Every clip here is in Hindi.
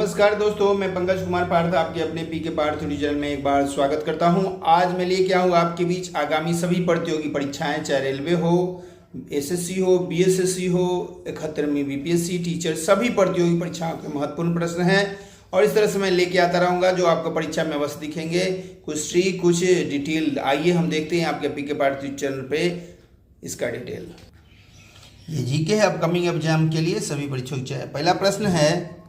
नमस्कार दोस्तों, मैं पंकज कुमार पार्थ आपके अपने पीके पार्थ यूट्यूब चैनल में एक बार स्वागत करता हूं। आज मैं लेके आऊँ आपके बीच आगामी सभी प्रतियोगी परीक्षाएं, चाहे रेलवे हो, एसएससी हो, बीएसएससी हो, 71वीं बीपीएससी टीचर, सभी प्रतियोगी परीक्षाओं के महत्वपूर्ण प्रश्न हैं और इस तरह से मैं लेके आता रहूँगा जो आपको परीक्षा में अवश्य दिखेंगे, कुछ ट्रिक कुछ डिटेल। आइए हम देखते हैं आपके पीके पार्थ यूट्यूब चैनल पर इसका डिटेल। ये जीके है अपकमिंग एग्जाम के लिए सभी परीक्षाओं की। पहला प्रश्न है,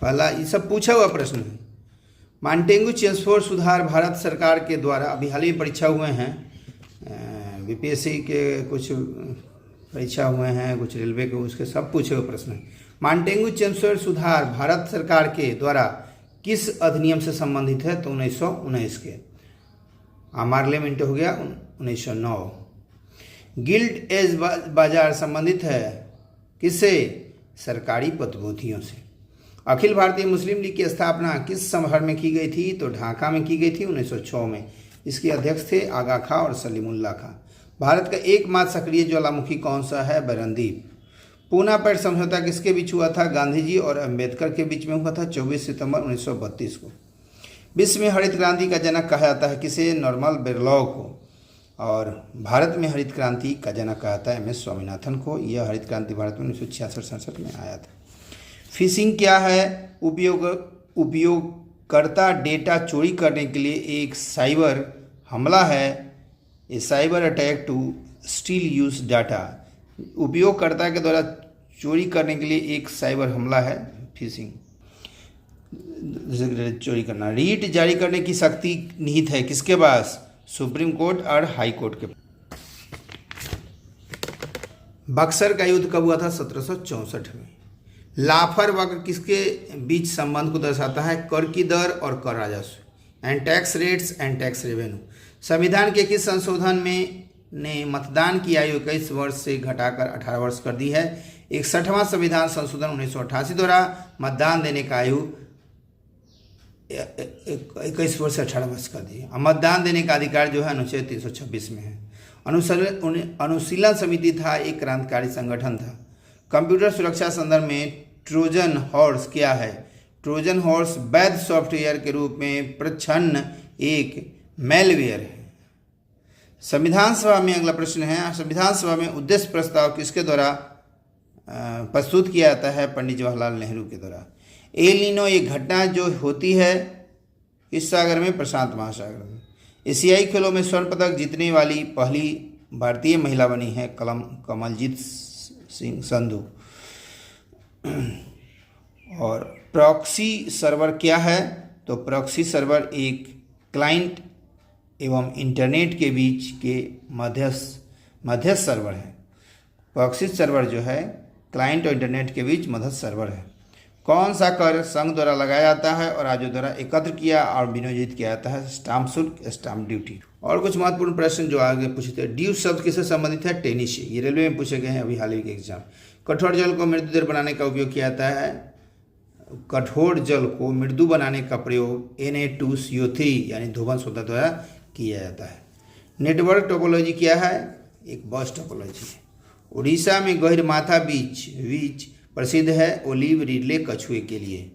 पहला ये सब पूछा हुआ प्रश्न है। मॉन्टेगू चेम्सफोर्ड सुधार भारत सरकार के द्वारा, अभी हाल ही परीक्षा हुए हैं, बीपीएससी के कुछ परीक्षा हुए हैं, कुछ रेलवे के, उसके सब पूछे हुए प्रश्न हैं। मॉन्टेगू चेम्सफोर्ड सुधार भारत सरकार के द्वारा किस अधिनियम से संबंधित है? तो 1919 के। अमार्लेमेंट हो गया 1909। गिल्ड एज बाजार संबंधित है किससे? सरकारी प्रतिभूतियों से। अखिल भारतीय मुस्लिम लीग की स्थापना किस शहर में की गई थी? तो ढाका में की गई थी 1906 में। इसके अध्यक्ष थे आगा खां और सलीमुल्लाह खां। भारत का एकमात्र सक्रिय ज्वालामुखी कौन सा है? बैरनदीप। पूना पैठ समझौता किसके बीच हुआ था? गांधी जी और अंबेडकर के बीच में हुआ था 24 सितंबर 1932 को। विश्व में हरित क्रांति का जनक कहा जाता है किसे? नॉर्मन बोरलॉग को। और भारत में हरित क्रांति का जनक कहा जाता है MS स्वामीनाथन को। यह हरित क्रांति भारत में 1966-67 में आया था। फिशिंग क्या है? उपयोगकर्ता डेटा चोरी करने के लिए एक साइबर हमला है। A cyber attack to steal use data. उपयोगकर्ता के द्वारा चोरी करने के लिए एक साइबर हमला है फिशिंग, चोरी करना। रीट जारी करने की शक्ति निहित है किसके पास? सुप्रीम कोर्ट और हाई कोर्ट के। बक्सर का युद्ध कब हुआ था? 1764 में। लाफर वक्र किसके बीच संबंध को दर्शाता है? कर की दर और कर राजस्व। And tax rates and tax revenue. संविधान के किस संशोधन में ने मतदान की आयु 21 वर्ष से घटाकर 18 वर्ष कर दी है? 61वां संविधान संशोधन 1988 द्वारा मतदान देने का आयु 21 वर्ष से 18 वर्ष कर दी है। मतदान देने का अधिकार जो है अनुच्छेद 326 में है। अनुशीलन समिति था एक क्रांतिकारी संगठन था। कंप्यूटर सुरक्षा संदर्भ में ट्रोजन हॉर्स क्या है? ट्रोजन हॉर्स वैध सॉफ्टवेयर के रूप में प्रच्छन्न एक मैलवेयर है। संविधान सभा में अगला प्रश्न है, संविधान सभा में उद्देश्य प्रस्ताव किसके द्वारा प्रस्तुत किया जाता है? पंडित जवाहरलाल नेहरू के द्वारा। एल नीनो एक घटना जो होती है इस सागर में? प्रशांत महासागर में। एशियाई खेलों में स्वर्ण पदक जीतने वाली पहली भारतीय महिला बनी है कमलजीत सिंह संधू। और प्रॉक्सी सर्वर क्या है? तो प्रॉक्सी सर्वर एक क्लाइंट एवं इंटरनेट के बीच के मध्यस्थ सर्वर है। प्रॉक्सी सर्वर जो है क्लाइंट और इंटरनेट के बीच मध्यस्थ सर्वर है। कौन सा कर संघ द्वारा लगाया जाता है और राज्यों द्वारा एकत्र किया और विनियोजित किया जाता है? स्टाम्प शुल्क, स्टाम्प ड्यूटी। और कुछ महत्वपूर्ण प्रश्न जो आगे पूछते हैं। ड्यू शब्द किससे संबंधित है? टेनिस से। ये रेलवे में पूछे गए हैं अभी हाल ही के एग्जाम। कठोर जल को मृदु दर बनाने का उपयोग किया जाता है। कठोर जल को मृदु बनाने का प्रयोग Na2CO3 यानी धोबन सोडा द्वारा किया जाता है। नेटवर्क टोपोलॉजी क्या है? एक बस टोपोलॉजी है। उड़ीसा में गहिरमाथा बीच प्रसिद्ध है ओलिव रिडले कछुए के लिए।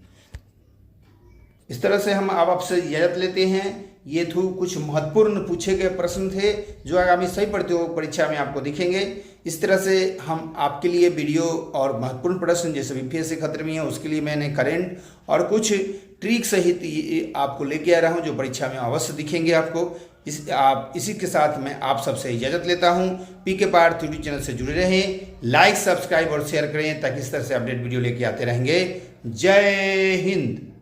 इस तरह से हम आपसे इजाजत लेते हैं। ये कुछ महत्वपूर्ण पूछे गए प्रश्न थे जो आगामी सही प्रतियोगी परीक्षा में आपको दिखेंगे। इस तरह से हम आपके लिए वीडियो और महत्वपूर्ण प्रश्न जैसे बीपीएससी खतरे में है उसके लिए मैंने करेंट और कुछ ट्रिक सहित आपको लेके आ रहा हूँ जो परीक्षा में अवश्य दिखेंगे आपको। इसी के साथ मैं आप सबसे इजाजत लेता हूं। पीके पार्थ यूट्यूब चैनल से जुड़े रहें, लाइक सब्सक्राइब और शेयर करें ताकि इस तरह से अपडेट वीडियो लेके आते रहेंगे। जय हिंद।